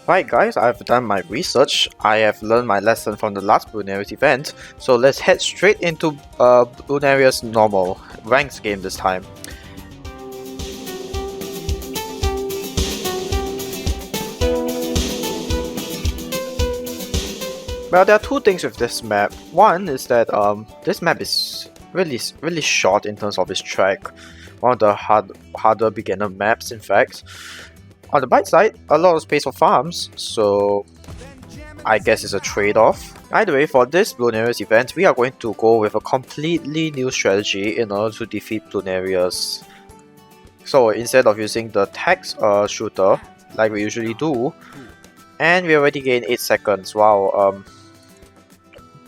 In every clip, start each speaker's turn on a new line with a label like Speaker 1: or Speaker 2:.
Speaker 1: Right guys, I've done my research, I have learned my lesson from the last Bloonarius event, so let's head straight into Bloonarius normal, ranked game this time. Well, there are two things with this map. One is that this map is really short in terms of its track, one of the harder beginner maps in fact. On the bright side, a lot of space for farms, so I guess it's a trade-off. Either way, for this Bloonarius event, we are going to go with a completely new strategy in order to defeat Bloonarius. So instead of using the tax shooter, like we usually do, and we already gained 8 seconds, wow,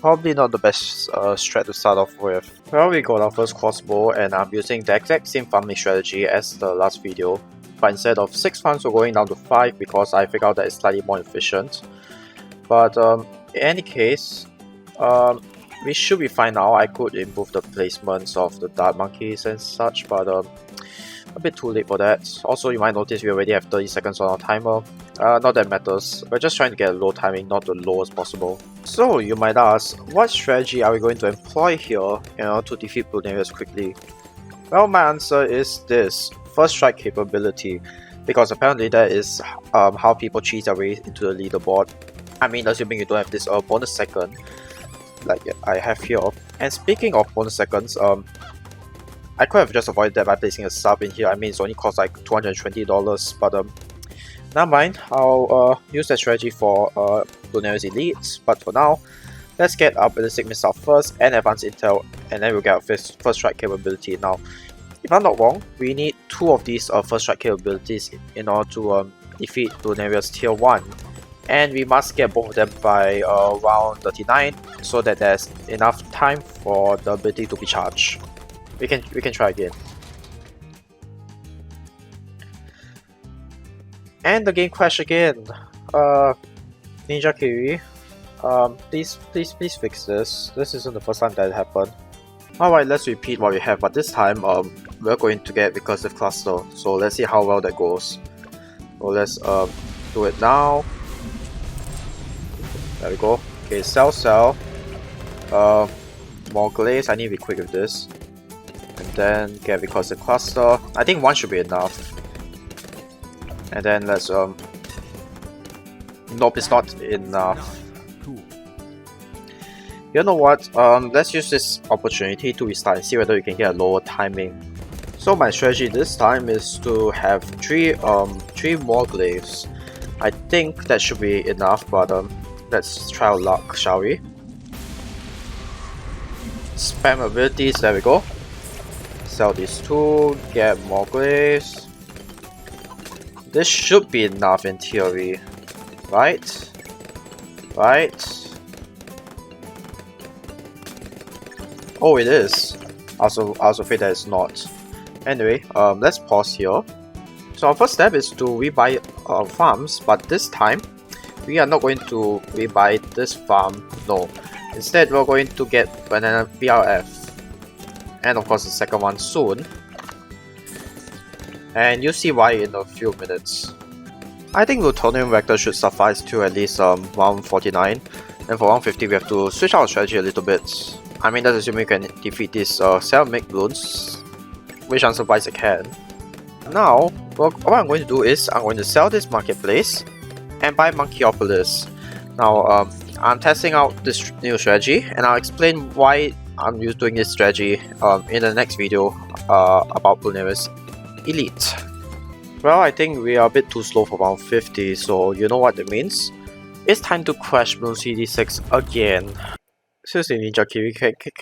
Speaker 1: probably not the best strat to start off with. Well, we got our first crossbow, and I'm using the exact same farming strategy as the last video. But instead of 6 farms, we're going down to 5 because I figured out that it's slightly more efficient. But in any case, we should be fine now. I could improve the placements of the dart monkeys and such, but a bit too late for that. Also, you might notice we already have 30 seconds on our timer. Not that matters, we're just trying to get a low timing, not the lowest possible. So you might ask, what strategy are we going to employ here in order to defeat Bloonarius quickly? Well, my answer is this: first strike capability, because apparently that is how people cheat their way into the leaderboard. I mean, assuming you don't have this bonus second like I have here. And speaking of bonus seconds, I could have just avoided that by placing a sub in here. I mean, it's only cost like $220, but never mind. I'll use that strategy for Bloonarius Elite. But for now, let's get our ballistic missile first and advanced intel, and then we'll get our first strike capability. Now, if I'm not wrong, we need 2 of these first strike capabilities in order to defeat Bloonarius tier 1. And we must get both of them by round 39, so that there's enough time for the ability to be charged. We can try again. And the game crashed again. ninjakiwi, please fix this. This isn't the first time that happened. Alright, let's repeat what we have, but this time we're going to get recursive cluster. So let's see how well that goes. So let's do it now. There we go. Okay, sell. More glaze. I need to be quick with this. And then get recursive cluster. I think 1 should be enough. And then let's nope, it's not enough. You know what? Let's use this opportunity to restart and see whether we can get a lower timing. So my strategy this time is to have 3 more glaives. I think that should be enough, but let's try our luck, shall we? Spam abilities, there we go. Sell these 2, get more glaives. This should be enough in theory, right? Oh, it is. I was afraid that it's not. Anyway, let's pause here. So our first step is to rebuy farms, but this time we are not going to rebuy this farm, no. Instead, we're going to get banana BRF. And of course the second one soon. And you'll see why in a few minutes. I think Plutonium Vector should suffice to at least round 49. And for round 50 we have to switch our strategy a little bit. I mean, that's assuming we can defeat this sell make Bloons, which I'm surprised I can. Now, what I'm going to do is I'm going to sell this marketplace and buy Monkeyopolis. Now, I'm testing out this new strategy, and I'll explain why I'm doing this strategy in the next video about Bloonarius Elite. Well, I think we are a bit too slow for round 50, so you know what it means. It's time to crash Bloons BTD6 again. Seriously, ninjakiwi,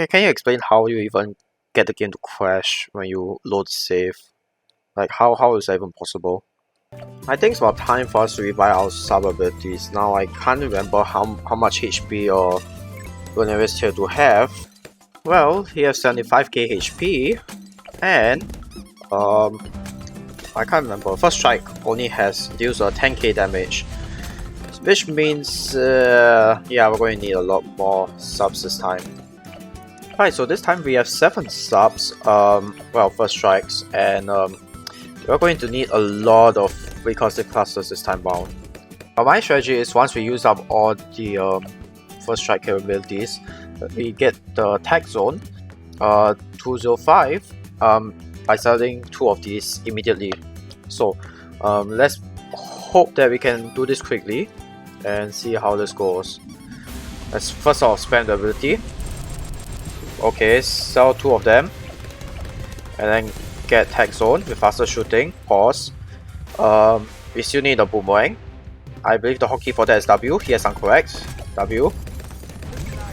Speaker 1: can you explain how you even get the game to crash when you load save? Like, how is that even possible? I think it's about time for us to rebuy our sub abilities. Now, I can't remember how much HP or Bloonarius tier 2 have. Well, he has 75k HP, and I can't remember. First strike only deals 10k damage, which means yeah, we're going to need a lot more subs this time. Alright, so this time we have 7 subs, well, first strikes, and we're going to need a lot of recursive clusters this time round. My strategy is once we use up all the first strike capabilities, we get the tag zone 205 by selling 2 of these immediately. So let's hope that we can do this quickly and see how this goes. Let's first of all spam the ability. Okay, sell 2 of them and then get tag zone with faster shooting. Pause. We still need a boomerang. I believe the hotkey for that is W. Yes, I'm correct. W.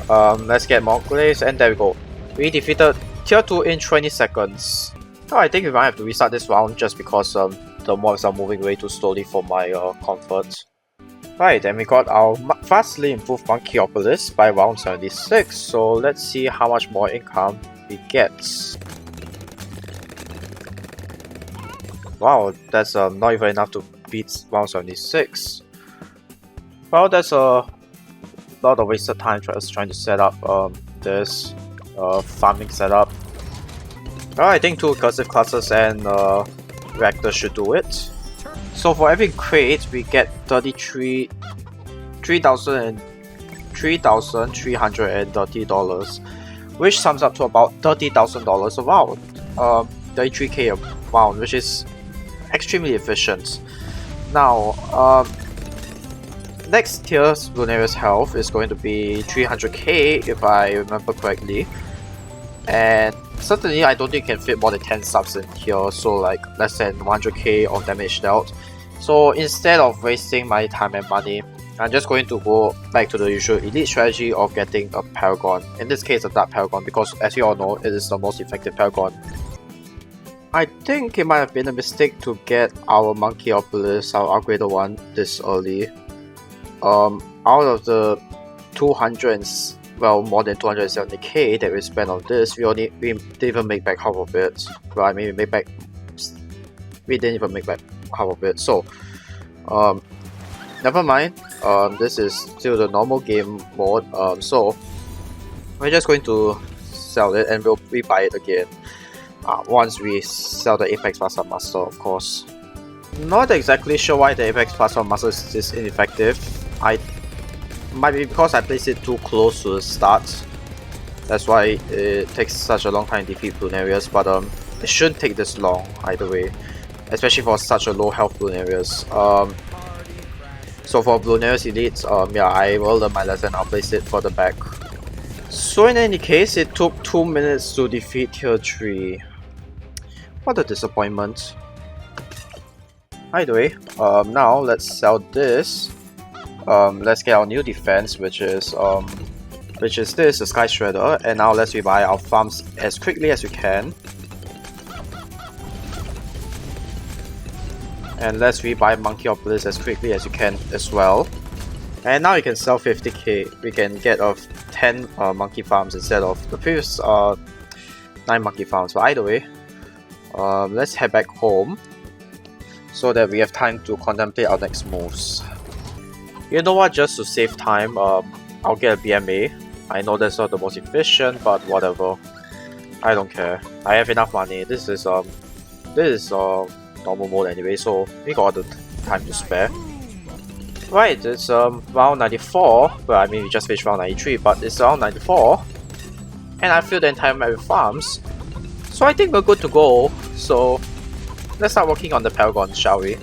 Speaker 1: Let's get more glaze, and there we go. We defeated tier 2 in 20 seconds. Oh, I think we might have to restart this round just because the mobs are moving way too slowly for my comfort. Right, and we got our vastly improved Monkeyopoulos by round 76, so let's see how much more income we get. Wow, that's not even enough to beat round 76. Well, that's a lot of wasted time just trying to set up this farming setup. Well, I think 2 recursive classes and reactor should do it. So for every crate, we get $3,330, which sums up to about $30,000 a round. 33k a round, which is extremely efficient. Now, next tier's Bloonarius health is going to be 300k if I remember correctly, and certainly I don't think you can fit more than 10 subs in here, so like less than 100k of damage dealt. So instead of wasting my time and money, I'm just going to go back to the usual elite strategy of getting a Paragon. In this case, a Dark Paragon, because as you all know, it is the most effective Paragon. I think it might have been a mistake to get our Monkeyopoulos, our upgraded one, this early. Out of the 200, well, more than 270k that we spent on this, we didn't even make back half of it. Well, I mean, we didn't even make back half of it. So, never mind. This is still the normal game mode. So we're just going to sell it and we'll rebuy it again. Once we sell the Apex Plasma Master, of course. Not exactly sure why the Apex Plasma Master is this ineffective. Might be because I placed it too close to the start. That's why it takes such a long time to defeat Bloonarius, but it shouldn't take this long either way, especially for such a low health Bloonarius. So for Bloonarius Elite, yeah, I will learn my lesson. I'll place it further back. So in any case, it took 2 minutes to defeat tier 3. What a disappointment. Either way, now let's sell this. Let's get our new defense, which is this, the Sky Shredder, and now let's rebuy our farms as quickly as we can. And let's rebuy Monkeyopoulos as quickly as you can as well. And now you can sell 50k. We can get 10 monkey farms instead of the previous 9 monkey farms. But either way, let's head back home so that we have time to contemplate our next moves. You know what, just to save time, I'll get a BMA. I know that's not the most efficient, but whatever. I don't care. I have enough money. This is normal mode anyway, so we got the time to spare. Right, it's round 94. Well, I mean we just finished round 93, but it's round 94, and I filled the entire map with farms. So I think we're good to go. So let's start working on the Paragon, shall we?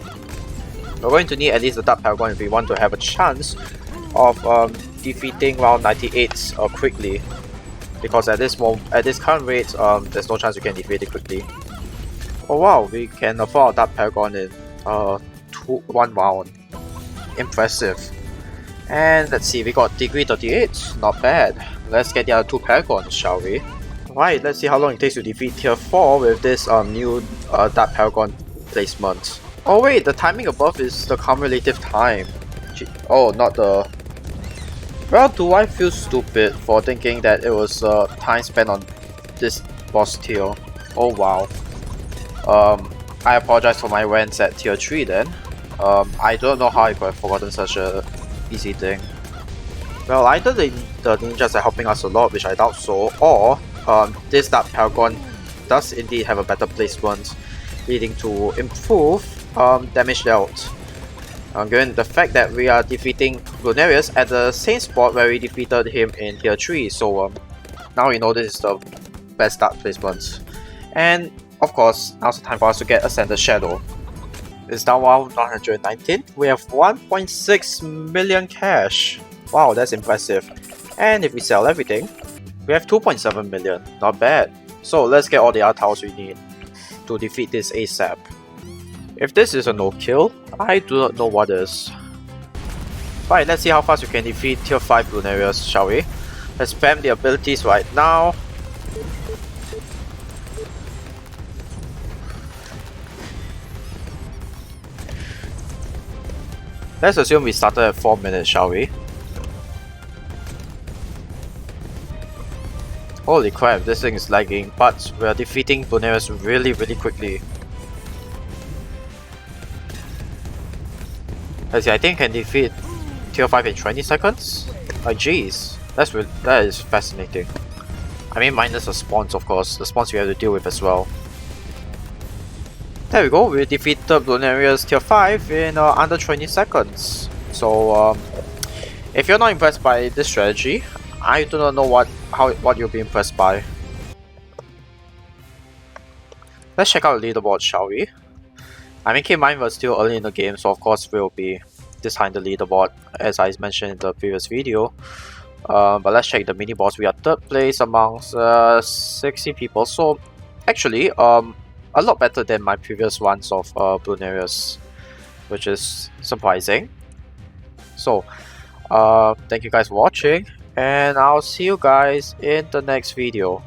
Speaker 1: We're going to need at least the Dark Paragon if we want to have a chance of defeating round 98 quickly. Because at this current rate, there's no chance we can defeat it quickly. Oh wow, we can afford a Dark Paragon in 1 round. Impressive. And let's see, we got degree 38, not bad. Let's get the other 2 Paragons, shall we? Right, let's see how long it takes to defeat tier 4 with this new Dark Paragon placement. Oh wait, the timing above is the cumulative time. Oh, not the... Well, do I feel stupid for thinking that it was time spent on this boss tier? Oh wow. I apologize for my rants at tier 3 then. I don't know how I could have forgotten such a easy thing. Well, either the ninjas are helping us a lot, which I doubt so, or this Dark Paragon does indeed have a better placement, leading to improved damage dealt. Given the fact that we are defeating Bloonarius at the same spot where we defeated him in tier 3, so now we know this is the best start placement. And of course, now's the time for us to get Ascended Shadow. It's now 119. We have 1.6 million cash. Wow, that's impressive. And if we sell everything, we have 2.7 million. Not bad. So let's get all the other tiles we need to defeat this ASAP. If this is a no kill, I do not know what is. Right, let's see how fast we can defeat tier 5 Bloonarius, shall we? Let's spam the abilities right now. Let's assume we started at 4 minutes, shall we? Holy crap, this thing is lagging, but we are defeating Bloonarius really quickly. Let's see, I think I can defeat tier 5 in 20 seconds? Like jeez, that is fascinating. I mean minus the spawns of course, the spawns we have to deal with as well. There we go, we defeated Bloonarius tier 5 in under 20 seconds. So if you're not impressed by this strategy, I do not know what you'll be impressed by. Let's check out the leaderboard, shall we? I mean, keep in mind we're still early in the game, so of course we'll be behind the leaderboard as I mentioned in the previous video. But let's check the mini boss. We are 3rd place amongst 60 people, so actually a lot better than my previous ones of Bloonarius, which is surprising. So thank you guys for watching, and I'll see you guys in the next video.